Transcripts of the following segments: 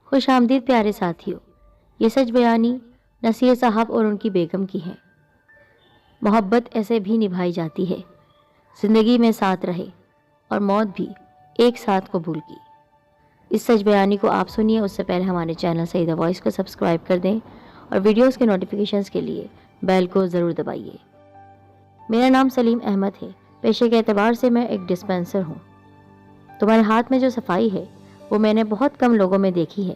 خوش آمدید پیارے ساتھیوں، یہ سچ بیانی نصیر صاحب اور ان کی بیگم کی ہے۔ محبت ایسے بھی نبھائی جاتی ہے، زندگی میں ساتھ رہے اور موت بھی ایک ساتھ قبول کی۔ اس سچ بیانی کو آپ سنیے، اس سے پہلے ہمارے چینل سعیدہ وائس کو سبسکرائب کر دیں اور ویڈیوز کے نوٹیفیکیشنز کے لیے بیل کو ضرور دبائیے۔ میرا نام سلیم احمد ہے، پیشے کے اعتبار سے میں ایک ڈسپینسر ہوں۔ تمہارے ہاتھ میں جو صفائی ہے وہ میں نے بہت کم لوگوں میں دیکھی ہے۔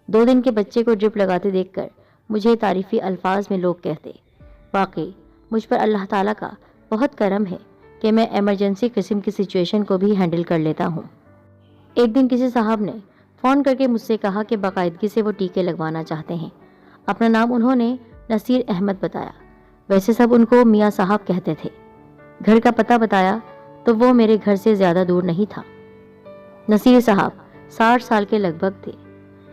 2 دن کے بچے کو ڈرپ لگاتے دیکھ کر مجھے تعریفی الفاظ میں لوگ کہتے، واقعی مجھ پر اللہ تعالیٰ کا بہت کرم ہے کہ میں ایمرجنسی قسم کی سچویشن کو بھی ہینڈل کر لیتا ہوں۔ ایک دن کسی صاحب نے فون کر کے مجھ سے کہا کہ باقاعدگی سے وہ ٹیکے لگوانا چاہتے ہیں۔ اپنا نام انہوں نے نصیر احمد بتایا، ویسے سب ان کو میاں صاحب کہتے تھے۔ گھر کا پتہ بتایا تو وہ میرے گھر سے زیادہ دور نہیں تھا۔ نصیر صاحب 60 سال کے لگ بھگ تھے،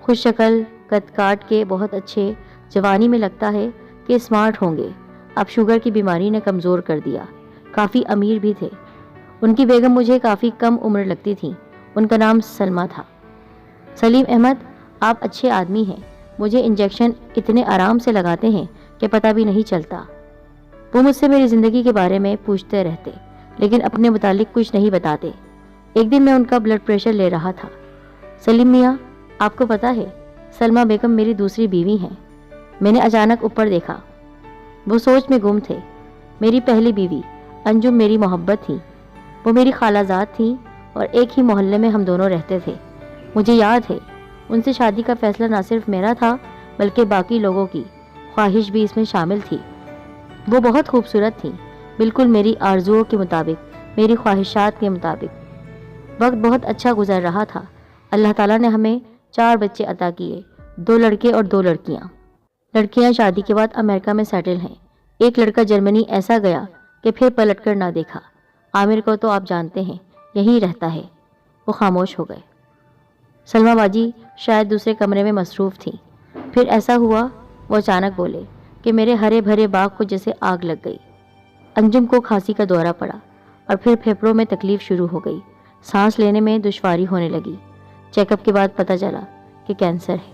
خوش شکل، قد کاٹ کے بہت اچھے، جوانی میں لگتا ہے کہ اسمارٹ ہوں گے۔ اب شوگر کی بیماری نے کمزور کر دیا، کافی امیر بھی تھے۔ ان کی بیگم مجھے کافی کم عمر لگتی تھی، ان کا نام سلمہ تھا۔ سلیم احمد، آپ اچھے آدمی ہیں، مجھے انجیکشن اتنے آرام سے لگاتے ہیں کہ پتہ بھی نہیں چلتا۔ وہ مجھ سے میری زندگی کے بارے میں پوچھتے رہتے لیکن اپنے متعلق کچھ نہیں بتاتے۔ ایک دن میں ان کا بلڈ پریشر لے رہا تھا۔ سلیم میاں، آپ کو پتہ ہے سلمہ بیگم میری دوسری بیوی ہیں۔ میں نے اچانک اوپر دیکھا، وہ سوچ میں گم تھے۔ میری پہلی بیوی انجم میری محبت تھی، وہ میری خالہ زاد تھیں اور ایک ہی محلے میں ہم دونوں رہتے تھے۔ مجھے یاد ہے ان سے شادی کا فیصلہ نہ صرف میرا تھا بلکہ باقی لوگوں کی خواہش بھی اس میں شامل تھی۔ وہ بہت خوبصورت تھیں، بالکل میری آرزوؤں کے مطابق، میری خواہشات کے مطابق۔ وقت بہت اچھا گزر رہا تھا۔ اللہ تعالیٰ نے ہمیں 4 بچے عطا کیے، 2 لڑکے اور 2 لڑکیاں۔ لڑکیاں شادی کے بعد امریکہ میں سیٹل ہیں، ایک لڑکا جرمنی ایسا گیا کہ پھر پلٹ کر نہ دیکھا۔ عامر کو تو آپ جانتے ہیں، یہیں رہتا ہے۔ وہ خاموش ہو گئے۔ سلمہ باجی شاید دوسرے کمرے میں مصروف تھیں۔ پھر ایسا ہوا، وہ اچانک بولے کہ میرے ہرے بھرے باغ کو جیسے آگ لگ گئی۔ انجم کو کھانسی کا دورہ پڑا اور پھر پھیپھڑوں میں تکلیف شروع ہو گئی، سانس لینے میں دشواری ہونے لگی۔ چیک اپ کے بعد پتہ چلا کہ کینسر ہے۔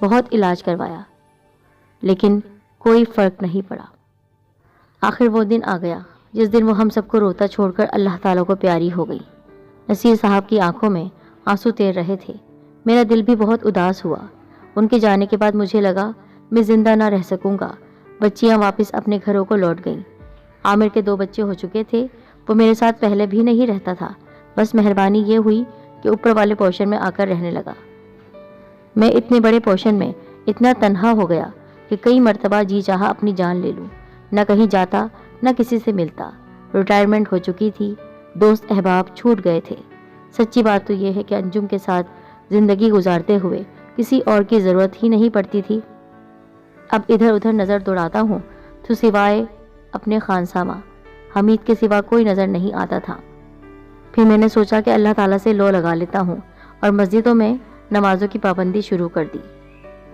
بہت علاج کروایا لیکن کوئی فرق نہیں پڑا۔ آخر وہ دن آ گیا جس دن وہ ہم سب کو روتا چھوڑ کر اللہ تعالیٰ کو پیاری ہو گئی۔ نصیر صاحب کی آنکھوں میں آنسو تیر رہے تھے۔ میرا دل بھی بہت اداس ہوا۔ ان کے جانے کے بعد مجھے لگا میں زندہ نہ رہ سکوں گا۔ بچیاں واپس اپنے گھروں کو لوٹ گئیں۔ عامر کے 2 بچے ہو چکے تھے، وہ میرے ساتھ پہلے بھی نہیں رہتا تھا، بس مہربانی یہ ہوئی کہ اوپر والے پورشن میں آ کر رہنے لگا۔ میں اتنے بڑے پورشن میں اتنا تنہا ہو گیا کہ کئی مرتبہ جی چاہا اپنی جان لے لوں۔ نہ کہیں جاتا، نہ کسی سے ملتا۔ ریٹائرمنٹ ہو چکی تھی، دوست احباب چھوٹ گئے تھے۔ سچی بات تو یہ ہے کہ انجم کے ساتھ زندگی گزارتے ہوئے کسی اور کی ضرورت ہی نہیں پڑتی تھی۔ اب ادھر ادھر نظر دوڑاتا ہوں تو سوائے اپنے خانسامہ حمید کے سوا کوئی نظر نہیں آتا تھا۔ پھر میں نے سوچا کہ اللہ تعالیٰ سے لو لگا لیتا ہوں اور مسجدوں میں نمازوں کی پابندی شروع کر دی۔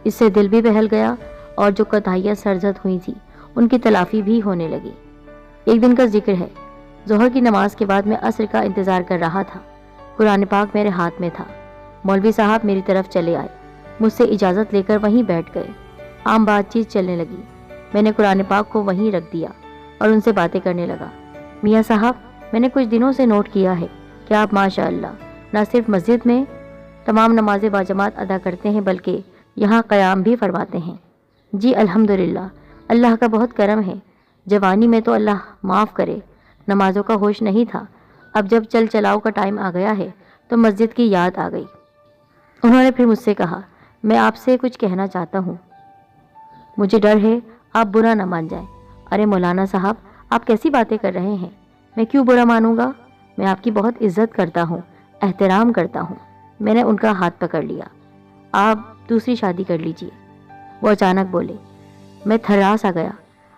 اس سے دل بھی بہل گیا اور جو کوتاہیاں سرزد ہوئی تھی ان کی تلافی بھی ہونے لگی۔ ایک دن کا ذکر ہے، ظہر کی نماز کے بعد میں عصر کا انتظار کر رہا تھا۔ قرآن پاک میرے ہاتھ میں تھا۔ مولوی صاحب میری طرف چلے آئے، مجھ سے اجازت لے کر وہیں بیٹھ گئے۔ عام بات چیت چلنے لگی۔ میں نے قرآن پاک کو وہیں رکھ دیا اور ان سے باتیں کرنے لگا۔ میاں صاحب، میں نے کچھ دنوں سے نوٹ کیا ہے کہ آپ ماشاء اللہ نہ صرف مسجد میں تمام نمازیں باجماعت ادا کرتے ہیں بلکہ یہاں قیام بھی فرماتے ہیں۔ جی الحمدللہ، اللہ کا بہت کرم ہے۔ جوانی میں تو اللہ معاف کرے نمازوں کا ہوش نہیں تھا، اب جب چل چلاؤ کا ٹائم آ گیا ہے تو مسجد کی یاد آ گئی۔ انہوں نے پھر مجھ سے کہا، میں آپ سے کچھ کہنا چاہتا ہوں، مجھے ڈر ہے آپ برا نہ مان جائیں۔ ارے مولانا صاحب، آپ کیسی باتیں کر رہے ہیں؟ میں کیوں برا مانوں گا؟ میں آپ کی بہت عزت کرتا ہوں، احترام کرتا ہوں۔ میں نے ان کا ہاتھ پکڑ لیا۔ آپ دوسری شادی کر لیجئے۔ وہ اچانک بولے۔ میں تھرا سا گیا،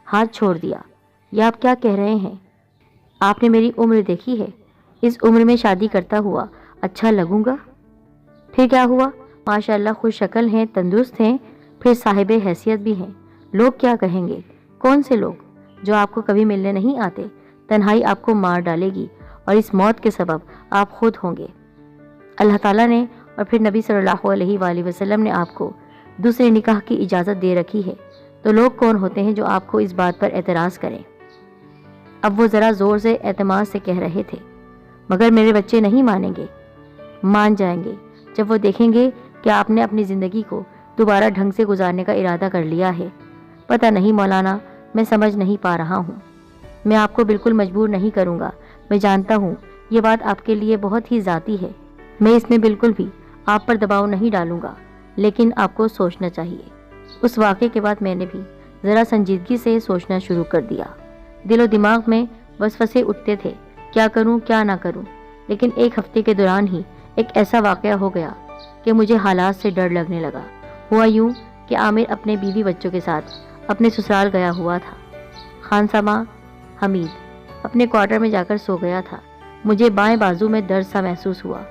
ہاتھ چھوڑ دیا۔ یہ آپ کیا کہہ رہے ہیں؟ آپ نے میری عمر دیکھی ہے، اس عمر میں شادی کرتا ہوا اچھا لگوں گا؟ پھر کیا ہوا؟ ماشاء اللہ خوش شکل ہیں، تندرست ہیں، پھر صاحب حیثیت بھی ہیں۔ لوگ کیا کہیں گے؟ کون سے لوگ؟ جو آپ کو کبھی ملنے نہیں آتے۔ تنہائی آپ کو مار ڈالے گی اور اس موت کے سبب آپ خود ہوں گے۔ اللہ تعالیٰ نے اور پھر نبی صلی اللہ علیہ وآلہ وسلم نے آپ کو دوسرے نکاح کی اجازت دے رکھی ہے، تو لوگ کون ہوتے ہیں جو آپ کو اس بات پر اعتراض کریں؟ اب وہ ذرا زور سے اعتماد سے کہہ رہے تھے، مگر میرے بچے نہیں مانیں گے۔ مان جائیں گے جب وہ دیکھیں گے کہ آپ نے اپنی زندگی کو دوبارہ ڈھنگ سے گزارنے کا ارادہ کر لیا ہے۔ پتہ نہیں مولانا، میں سمجھ نہیں پا رہا ہوں۔ میں آپ کو بالکل مجبور نہیں کروں گا۔ میں جانتا ہوں یہ بات آپ کے لیے بہت ہی ذاتی ہے، میں اس میں بالکل بھی آپ پر دباؤ نہیں ڈالوں گا، لیکن آپ کو سوچنا چاہیے۔ اس واقعے کے بعد میں نے بھی ذرا سنجیدگی سے سوچنا شروع کر دیا۔ دل و دماغ میں وسوسے اٹھتے تھے، کیا کروں کیا نہ کروں، لیکن ایک ہفتے کے دوران ہی ایک ایسا واقعہ ہو گیا کہ مجھے حالات سے ڈر لگنے لگا۔ ہوا یوں کہ عامر اپنے بیوی بچوں کے ساتھ اپنے سسرال گیا ہوا تھا۔ خانسامہ حمید اپنے کوارٹر میں جا کر سو گیا تھا۔ مجھے بائیں بازو میں درد سا محسوس ہوا،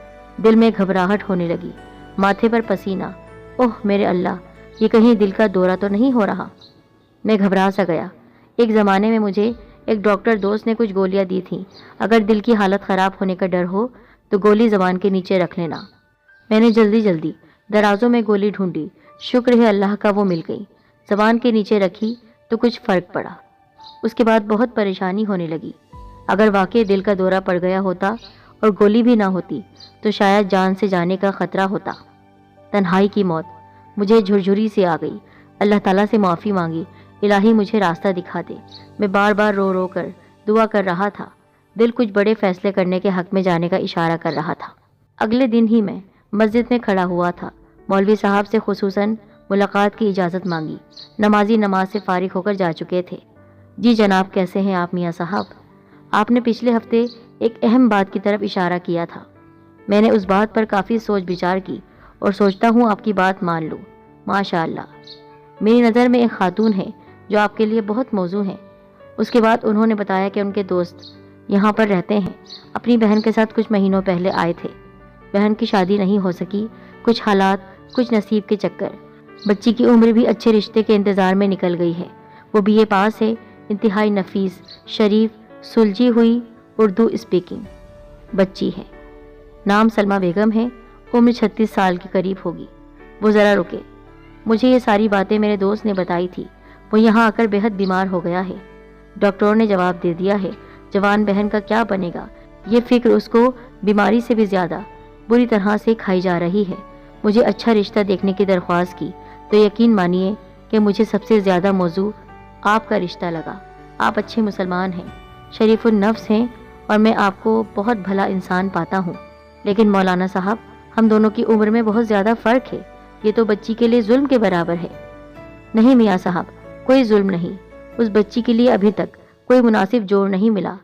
دل میں گھبراہٹ ہونے لگی، ماتھے پر پسینہ۔ اوہ میرے اللہ، یہ کہیں دل کا دورہ تو نہیں ہو رہا؟ میں گھبرا سا گیا۔ ایک زمانے میں مجھے ایک ڈاکٹر دوست نے کچھ گولیاں دی تھیں، اگر دل کی حالت خراب ہونے کا ڈر ہو تو گولی زبان کے نیچے رکھ لینا۔ میں نے جلدی درازوں میں گولی ڈھونڈی، شکر ہے اللہ کا وہ مل گئی۔ زبان کے نیچے رکھی تو کچھ فرق پڑا۔ اس کے بعد بہت پریشانی ہونے لگی۔ اگر واقعی دل کا دورہ پڑ گیا ہوتا اور گولی بھی نہ ہوتی تو شاید جان سے جانے کا خطرہ ہوتا۔ تنہائی کی موت مجھے جھرجھری سے آ گئی۔ اللہ تعالیٰ سے معافی مانگی، الہی مجھے راستہ دکھا دے۔ میں بار بار رو رو کر دعا کر رہا تھا۔ دل کچھ بڑے فیصلے کرنے کے حق میں جانے کا اشارہ کر رہا تھا۔ اگلے دن ہی میں مسجد میں کھڑا ہوا تھا۔ مولوی صاحب سے خصوصاً ملاقات کی اجازت مانگی۔ نمازی نماز سے فارغ ہو کر جا چکے تھے۔ جی جناب، کیسے ہیں آپ میاں صاحب؟ آپ نے پچھلے ہفتے ایک اہم بات کی طرف اشارہ کیا تھا۔ میں نے اس بات پر کافی سوچ بچار کی اور سوچتا ہوں آپ کی بات مان لوں۔ ماشاء اللہ، میری نظر میں ایک خاتون ہے جو آپ کے لیے بہت موزوں ہے۔ اس کے بعد انہوں نے بتایا کہ ان کے دوست یہاں پر رہتے ہیں، اپنی بہن کے ساتھ کچھ مہینوں پہلے آئے تھے۔ بہن کی شادی نہیں ہو سکی، کچھ حالات، کچھ نصیب کے چکر۔ بچی کی عمر بھی اچھے رشتے کے انتظار میں نکل گئی ہے۔ وہ BA پاس ہے، انتہائی نفیس، شریف، سلجھی ہوئی اردو اسپیکنگ بچی ہے۔ نام سلمہ بیگم ہے، عمر 36 سال کے قریب ہوگی۔ وہ ذرا رکے، مجھے یہ ساری باتیں میرے دوست نے بتائی تھی۔ وہ یہاں آ کر بے حد بیمار ہو گیا ہے۔ ڈاکٹروں نے جواب دے دیا ہے، جوان بہن کا کیا بنے گا۔ یہ فکر اس کو بیماری سے بھی زیادہ بری طرح سے کھائی جا رہی ہے۔ مجھے اچھا رشتہ دیکھنے کی درخواست کی تو یقین مانیے کہ مجھے سب سے زیادہ موزوں آپ کا رشتہ لگا۔ آپ اچھے مسلمان ہیں، شریف النفس ہیں اور میں آپ کو بہت بھلا انسان پاتا ہوں، لیکن مولانا صاحب، ہم دونوں کی عمر میں بہت زیادہ فرق ہے۔ یہ تو بچی کے لیے ظلم کے برابر ہے۔ نہیں میاں صاحب، کوئی ظلم نہیں۔ اس بچی کے لیے ابھی تک کوئی مناسب جوڑ نہیں ملا۔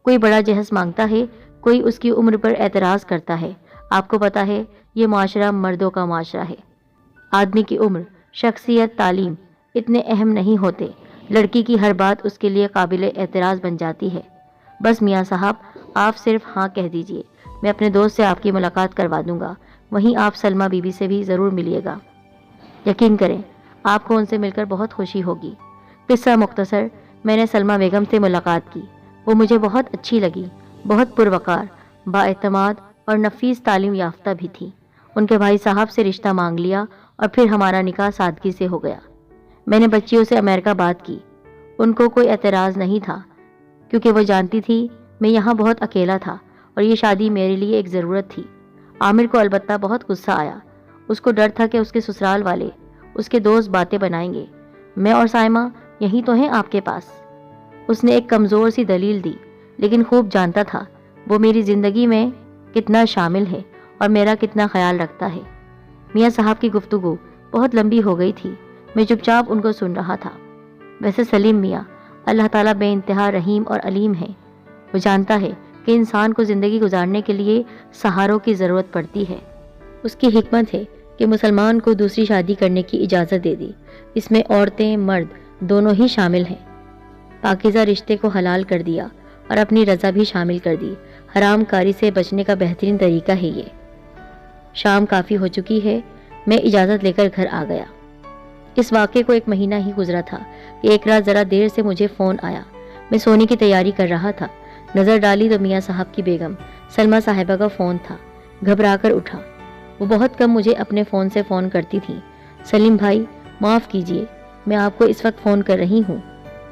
کوئی بڑا جہیز مانگتا ہے، کوئی اس کی عمر پر اعتراض کرتا ہے۔ آپ کو پتہ ہے یہ معاشرہ مردوں کا معاشرہ ہے۔ آدمی کی عمر، شخصیت، تعلیم اتنے اہم نہیں ہوتے۔ لڑکی کی ہر بات اس کے لیے قابل اعتراض بن جاتی ہے۔ بس میاں صاحب، آپ صرف ہاں کہہ دیجئے، میں اپنے دوست سے آپ کی ملاقات کروا دوں گا۔ وہیں آپ سلمہ بی بی سے بھی ضرور ملیے گا۔ یقین کریں، آپ کو ان سے مل کر بہت خوشی ہوگی۔ قصہ مختصر، میں نے سلمہ بیگم سے ملاقات کی۔ وہ مجھے بہت اچھی لگی، بہت پروقار، بااعتماد اور نفیس تعلیم یافتہ بھی تھی۔ ان کے بھائی صاحب سے رشتہ مانگ لیا اور پھر ہمارا نکاح سادگی سے ہو گیا۔ میں نے بچیوں سے امریکہ بات کی۔ ان کو کوئی اعتراض نہیں تھا، کیونکہ وہ جانتی تھی میں یہاں بہت اکیلا تھا اور یہ شادی میرے لیے ایک ضرورت تھی۔ عامر کو البتہ بہت غصہ آیا۔ اس کو ڈر تھا کہ اس کے سسرال والے، اس کے دوست باتیں بنائیں گے۔ میں اور سائمہ یہی تو ہیں آپ کے پاس۔ اس نے ایک کمزور سی دلیل دی، لیکن خوب جانتا تھا وہ میری زندگی میں کتنا شامل ہے اور میرا کتنا خیال رکھتا ہے۔ میاں صاحب کی گفتگو بہت لمبی ہو گئی تھی۔ میں چپ چاپ ان کو سن رہا تھا۔ ویسے سلیم میاں، اللہ تعالیٰ بے انتہا رحیم اور علیم ہے۔ وہ جانتا ہے کہ انسان کو زندگی گزارنے کے لیے سہاروں کی ضرورت پڑتی ہے۔ اس کی حکمت ہے کہ مسلمان کو دوسری شادی کرنے کی اجازت دے دی۔ اس میں عورتیں مرد دونوں ہی شامل ہیں۔ پاکیزہ رشتے کو حلال کر دیا اور اپنی رضا بھی شامل کر دی۔ حرام کاری سے بچنے کا بہترین طریقہ ہے یہ۔ شام کافی ہو چکی ہے، میں اجازت لے کر گھر آ گیا۔ اس واقعے کو 1 مہینہ ہی گزرا تھا کہ ایک رات ذرا دیر سے مجھے فون آیا۔ میں سونے کی تیاری کر رہا تھا، نظر ڈالی تو میاں صاحب کی بیگم سلمہ صاحبہ کا فون تھا۔ گھبرا کر اٹھا۔ وہ بہت کم مجھے اپنے فون سے فون کرتی تھیں۔ سلیم بھائی معاف کیجیے، میں آپ کو اس وقت فون کر رہی ہوں۔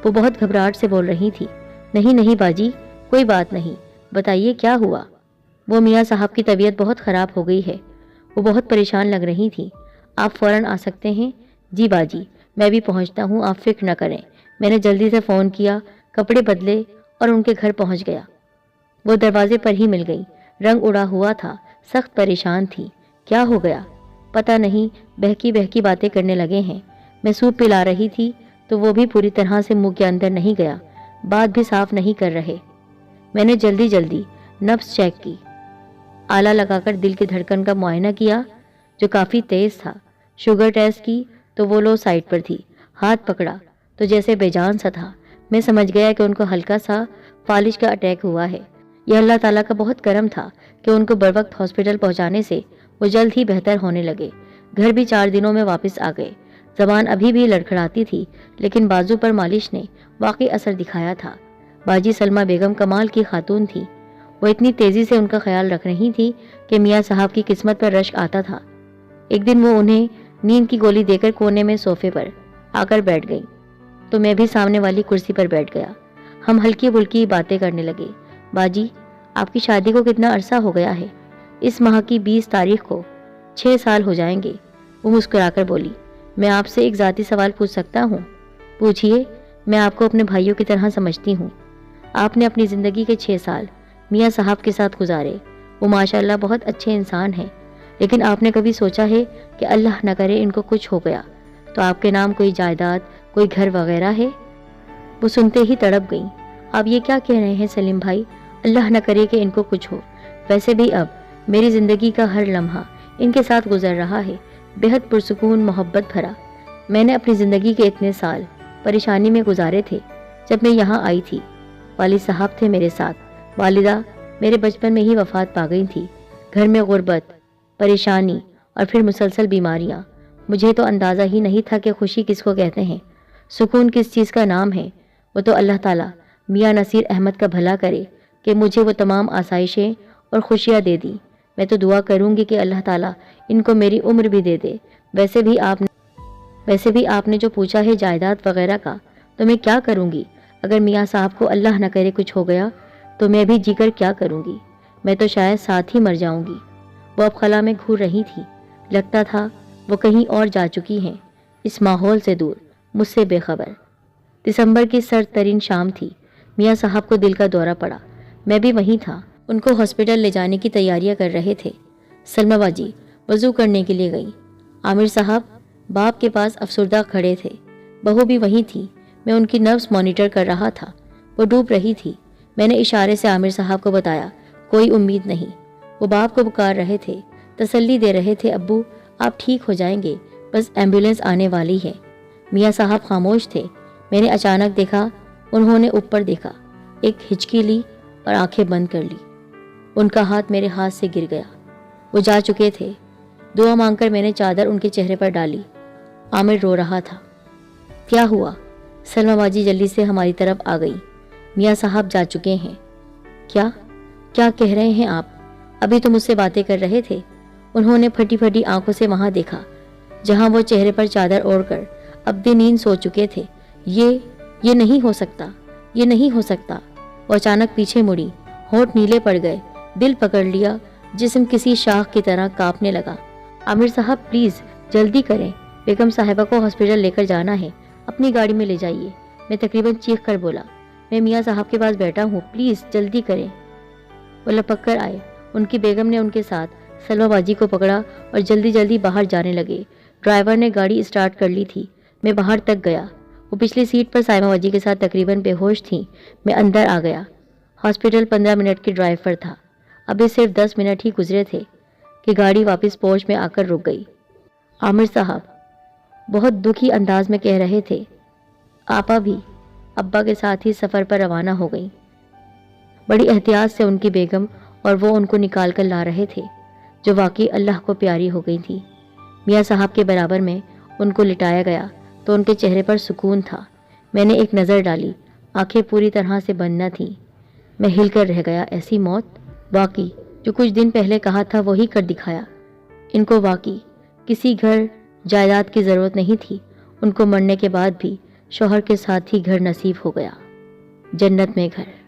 وہ بہت گھبراہٹ سے بول رہی تھی۔ نہیں نہیں باجی، کوئی بات نہیں، بتائیے کیا ہوا؟ وہ میاں صاحب کی طبیعت بہت خراب ہو گئی ہے، وہ بہت پریشان لگ رہی تھی، آپ فوراً آ سکتے ہیں؟ جی باجی، میں بھی پہنچتا ہوں، آپ فکر نہ کریں۔ میں نے جلدی سے فون کیا، کپڑے بدلے اور ان کے گھر پہنچ گیا۔ وہ دروازے پر ہی مل گئی، رنگ اڑا ہوا تھا، سخت پریشان تھی۔ کیا ہو گیا؟ پتہ نہیں، بہکی بہکی باتیں کرنے لگے ہیں۔ میں سوپ پلا رہی تھی تو وہ بھی پوری طرح سے منہ کے اندر نہیں گیا، بات بھی صاف نہیں کر رہے۔ میں نے جلدی جلدی نبض چیک کی، آلہ لگا کر دل کی دھڑکن کا معائنہ کیا جو کافی تیز تھا، شوگر ٹیسٹ کی تو وہ لو سائٹ پر تھی، ہاتھ پکڑا تو جیسے بے جان سا تھا۔ میں سمجھ گیا کہ ان کو ہلکا سا فالج کا اٹیک ہوا ہے۔ یہ اللہ تعالیٰ کا بہت کرم تھا کہ ان کو بروقت ہاسپٹل پہنچانے سے وہ جلد ہی بہتر ہونے لگے۔ گھر بھی 4 دنوں میں واپس آ گئے۔ زبان ابھی بھی لڑکھڑاتی تھی لیکن بازو پر مالش نے واقعی اثر دکھایا تھا۔ باجی سلمہ بیگم کمال کی خاتون تھی، وہ اتنی تیزی سے ان کا خیال رکھ رہی تھی کہ میاں صاحب کی قسمت پر رشک آتا تھا۔ ایک دن وہ انہیں نیند کی گولی دے کر کونے میں صوفے پر آ کر بیٹھ گئی تو میں بھی سامنے والی کرسی پر بیٹھ گیا۔ ہم ہلکی پھلکی باتیں کرنے لگے۔ باجی آپ کی شادی کو کتنا عرصہ ہو گیا ہے؟ اس ماہ کی 20 تاریخ کو 6 سال ہو جائیں گے، وہ مسکرا کر بولی۔ میں آپ سے ایک ذاتی سوال پوچھ سکتا ہوں؟ پوچھیے، میں آپ کو اپنے بھائیوں کی طرح سمجھتی ہوں۔ آپ نے اپنی زندگی کے 6 سال میاں صاحب کے ساتھ گزارے، وہ ماشاءاللہ بہت اچھے انسان ہیں، لیکن آپ نے کبھی سوچا ہے کہ اللہ نہ کرے ان کو کچھ ہو گیا تو آپ کے نام کوئی جائیداد، کوئی گھر وغیرہ ہے؟ وہ سنتے ہی تڑپ گئیں۔ آپ یہ کیا کہہ رہے ہیں سلیم بھائی؟ اللہ نہ کرے کہ ان کو کچھ ہو۔ ویسے بھی اب میری زندگی کا ہر لمحہ ان کے ساتھ گزر رہا ہے، بہت پرسکون، محبت بھرا۔ میں نے اپنی زندگی کے اتنے سال پریشانی میں گزارے تھے۔ جب میں یہاں آئی تھی والد صاحب تھے میرے ساتھ، والدہ میرے بچپن میں ہی وفات پا گئی تھی۔ گھر میں غربت، پریشانی اور پھر مسلسل بیماریاں۔ مجھے تو اندازہ ہی نہیں تھا کہ خوشی کس کو کہتے ہیں، سکون کس چیز کا نام ہے۔ وہ تو اللہ تعالیٰ میاں نصیر احمد کا بھلا کرے کہ مجھے وہ تمام آسائشیں اور خوشیاں دے دی۔ میں تو دعا کروں گی کہ اللہ تعالیٰ ان کو میری عمر بھی دے دے۔ ویسے بھی آپ نے جو پوچھا ہے جائیداد وغیرہ کا، تو میں کیا کروں گی؟ اگر میاں صاحب کو اللہ نہ کرے کچھ ہو گیا تو میں بھی جی کر کیا کروں گی؟ میں تو شاید ساتھ ہی مر جاؤں گی۔ وہ اب خلا میں گھور رہی تھی، لگتا تھا وہ کہیں اور جا چکی ہیں، اس ماحول سے دور، مجھ سے بے خبر۔ دسمبر کی سرد ترین شام تھی۔ میاں صاحب کو دل کا دورہ پڑا، میں بھی وہیں تھا۔ ان کو ہاسپٹل لے جانے کی تیاریاں کر رہے تھے۔ سلمہ باجی وضو کرنے کے لیے گئی۔ عامر صاحب باپ کے پاس افسردہ کھڑے تھے، بہو بھی وہیں تھی۔ میں ان کی نبض مانیٹر کر رہا تھا، وہ ڈوب رہی تھی۔ میں نے اشارے سے عامر صاحب کو بتایا، کوئی امید نہیں۔ وہ باپ کو پکار رہے تھے، تسلی دے رہے تھے، ابو آپ ٹھیک ہو جائیں گے، بس ایمبولینس آنے والی ہے۔ میاں صاحب خاموش تھے۔ میں نے اچانک دیکھا، انہوں نے اوپر دیکھا، ایک ہچکی لی اور آنکھیں بند کر لی۔ ان کا ہاتھ میرے ہاتھ سے گر گیا، وہ جا چکے تھے۔ دعا مانگ کر میں نے چادر ان کے چہرے پر ڈالی۔ عامر رو رہا تھا۔ کیا ہوا؟ سلمہ باجی جلدی سے ہماری طرف آ گئی۔ میاں صاحب جا چکے ہیں۔ کیا کہہ رہے ہیں آپ؟ ابھی تو مجھ سے باتیں کر رہے تھے۔ انہوں نے پھٹی پھٹی آنکھوں سے وہاں دیکھا جہاں وہ چہرے پر چادر اوڑھ کر اب بھی نیند سو چکے تھے۔ یہ نہیں ہو سکتا، یہ نہیں ہو سکتا۔ وہ اچانک پیچھے مڑی، ہونٹ نیلے پڑ گئے، دل پکڑ لیا، جسم کسی شاخ کی طرح کانپنے لگا۔ عامر صاحب پلیز جلدی کریں، بیگم صاحبہ کو ہاسپٹل لے کر جانا ہے، اپنی گاڑی میں لے جائیے۔ میں تقریباً چیخ کر بولا، میں میاں صاحب کے پاس بیٹھا ہوں، پلیز جلدی کریں۔ وہ لپک کر آئے، ان کی بیگم نے ان کے ساتھ سلمہ باجی کو پکڑا اور جلدی جلدی باہر جانے لگے۔ ڈرائیور نے گاڑی اسٹارٹ کر لی تھی۔ میں باہر تک گیا، وہ پچھلی سیٹ پر سائمہ باجی کے ساتھ تقریباً بے ہوش تھیں۔ میں اندر آ گیا۔ ہاسپٹل 15 منٹ کی ڈرائیو پر تھا، ابھی صرف 10 منٹ ہی گزرے تھے کہ گاڑی واپس پوچھ میں آ کر رک گئی۔ عامر صاحب بہت دکھی انداز میں کہہ رہے تھے، آپا بھی ابا کے ساتھ ہی سفر پر روانہ ہو گئی۔ بڑی احتیاط سے ان کی بیگم اور وہ ان کو نکال کر لا رہے تھے، جو واقعی اللہ کو پیاری ہو گئی تھی۔ میاں صاحب کے برابر میں ان کو لٹایا گیا تو ان کے چہرے پر سکون تھا۔ میں نے ایک نظر ڈالی، آنکھیں پوری طرح سے بند نہ تھیں۔ میں ہل کر رہ گیا، ایسی موت! واقعی جو کچھ دن پہلے کہا تھا وہی کر دکھایا۔ ان کو واقعی کسی گھر جائیداد کی ضرورت نہیں تھی۔ ان کو مرنے کے بعد بھی شوہر کے ساتھ ہی گھر نصیب ہو گیا، جنت میں گھر۔